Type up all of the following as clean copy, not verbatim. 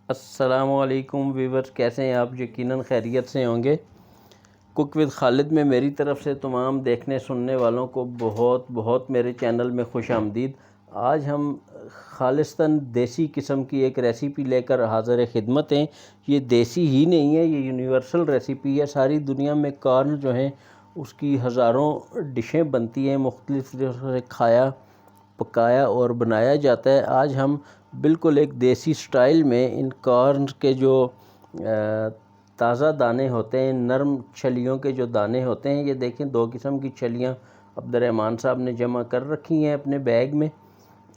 अस्सलामुअलैकुम व्यूवर्स, कैसे हैं आप? यकीनन खैरियत से होंगे। कुक विद खालिद में मेरी तरफ़ से तमाम देखने सुनने वालों को बहुत बहुत मेरे चैनल में खुश आमदीद। आज हम खालिस्तान देसी किस्म की एक रेसिपी लेकर हाज़िर खिदमत हैं। ये देसी ही नहीं है, ये यूनिवर्सल रेसिपी है। सारी दुनिया में कॉर्न जो है उसकी हज़ारों डिशें बनती हैं, मुख्तलिफ से खाया पकाया और बनाया जाता है। आज हम बिल्कुल एक देसी स्टाइल में इन कॉर्न के जो ताज़ा दाने होते हैं, नरम छलियों के जो दाने होते हैं, ये देखें 2 किस्म की छलियाँ अब्दुर्रहमान साहब ने जमा कर रखी हैं अपने बैग में।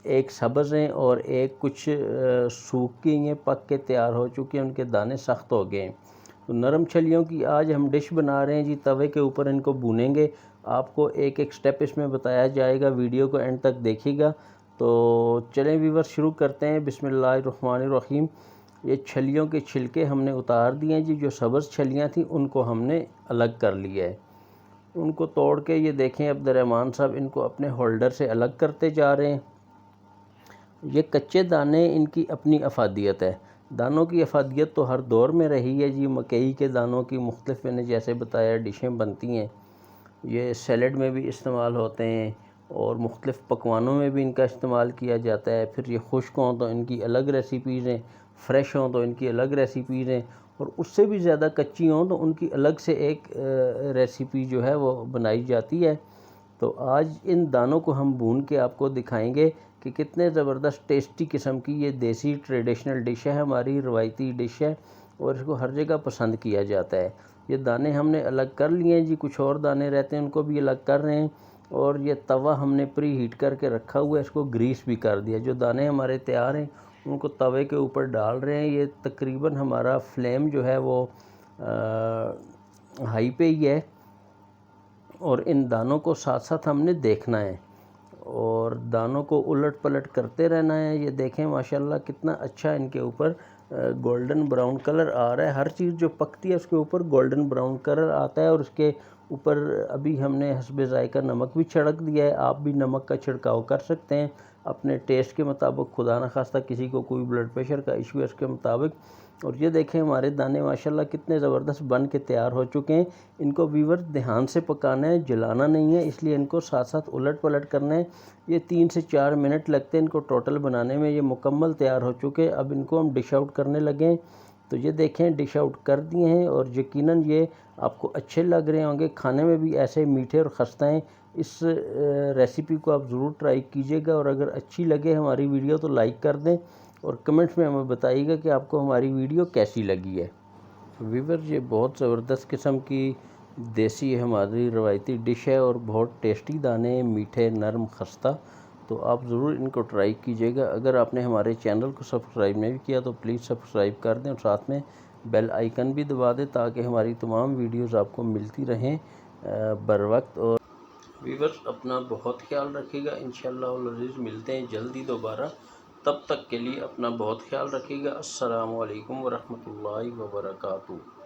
एक सब्ज़ हैं और एक कुछ सूख गई हैं, पक के तैयार हो चुकी हैं, उनके दाने सख्त हो गए हैं। तो नरम छलियों की आज हम डिश बना रहे हैं जी। तवे के ऊपर इनको भूनेंगे। आपको एक एक स्टेप इसमें बताया जाएगा, वीडियो को एंड तक देखिएगा। तो चलें व्यूअर, शुरू करते हैं। बिस्मिल्लाहिर्रहमानिर्रहीम। ये छलियों के छिलके हमने उतार दिए हैं जी। जो सब्ज़ छलियाँ थी उनको हमने अलग कर लिया है। उनको तोड़ के ये देखें अब्दुर्रहमान साहब इनको अपने होल्डर से अलग करते जा रहे हैं। ये कच्चे दाने, इनकी अपनी अफादियत है। दानों की अफादियत तो हर दौर में रही है जी। मकई के दानों की मुख्तलिफ, मैंने जैसे बताया, डिशें बनती हैं। ये सैलड में भी इस्तेमाल होते हैं और मुख्तलिफ पकवानों में भी इनका इस्तेमाल किया जाता है। फिर ये खुश्क हों तो इनकी अलग रेसिपीज़ हैं, फ़्रेश हों तो इनकी अलग रेसिपीज़ हैं, और उससे भी ज़्यादा कच्ची हों तो उनकी अलग से एक रेसिपी जो है वो बनाई जाती है। तो आज इन दानों को हम भून के आपको दिखाएंगे कि कितने ज़बरदस्त टेस्टी किस्म की ये देसी ट्रेडिशनल डिश है, हमारी रवायती डिश है और इसको हर जगह पसंद किया जाता है। ये दाने हमने अलग कर लिए हैं जी। कुछ और दाने रहते हैं, उनको भी अलग कर रहे हैं। और ये तवा हमने प्री हीट करके रखा हुआ है, इसको ग्रीस भी कर दिया। जो दाने हमारे तैयार हैं उनको तवे के ऊपर डाल रहे हैं। ये तकरीबन हमारा फ्लेम जो है वो हाई पे ही है और इन दानों को साथ साथ हमने देखना है और दानों को उलट पलट करते रहना है। ये देखें माशाल्लाह कितना अच्छा इनके ऊपर गोल्डन ब्राउन कलर आ रहा है। हर चीज़ जो पकती है उसके ऊपर गोल्डन ब्राउन कलर आता है और उसके ऊपर अभी हमने हस्बे ज़ायका नमक भी छिड़क दिया है। आप भी नमक का छिड़काव कर सकते हैं अपने टेस्ट के मुताबिक। खुदा न खास्ता किसी को कोई ब्लड प्रेशर का इशू है उसके मुताबिक। और ये देखें हमारे दाने माशाल्लाह कितने ज़बरदस्त बन के तैयार हो चुके हैं। इनको व्यूअर ध्यान से पकाना है, जलाना नहीं है, इसलिए इनको साथ साथ उलट पलट करना है। ये 3 से 4 मिनट लगते हैं इनको टोटल बनाने में। ये मुकम्मल तैयार हो चुके हैं। अब इनको हम डिश आउट करने लगे। तो ये देखें डिश आउट कर दिए हैं और यकीनन ये आपको अच्छे लग रहे होंगे। खाने में भी ऐसे मीठे और खस्ता हैं। इस रेसिपी को आप ज़रूर ट्राई कीजिएगा और अगर अच्छी लगे हमारी वीडियो तो लाइक कर दें और कमेंट्स में हमें बताइएगा कि आपको हमारी वीडियो कैसी लगी है। व्यूअर, ये बहुत ज़बरदस्त किस्म की देसी हमारी रवायती डिश है और बहुत टेस्टी दाने, मीठे नरम खस्ता। तो आप ज़रूर इनको ट्राई कीजिएगा। अगर आपने हमारे चैनल को सब्सक्राइब नहीं किया तो प्लीज़ सब्सक्राइब कर दें और साथ में बेल आइकन भी दबा दें ताकि हमारी तमाम वीडियोज़ आपको मिलती रहें बर वक्त। और व्यूअर्स, अपना बहुत ख्याल रखिएगा। इंशाअल्लाह अज़ीज़ मिलते हैं जल्दी दोबारा। तब तक के लिए अपना बहुत ख्याल रखिएगा। अस्सलामु अलैकुम वरहमतुल्लाहि वबरकातुहू।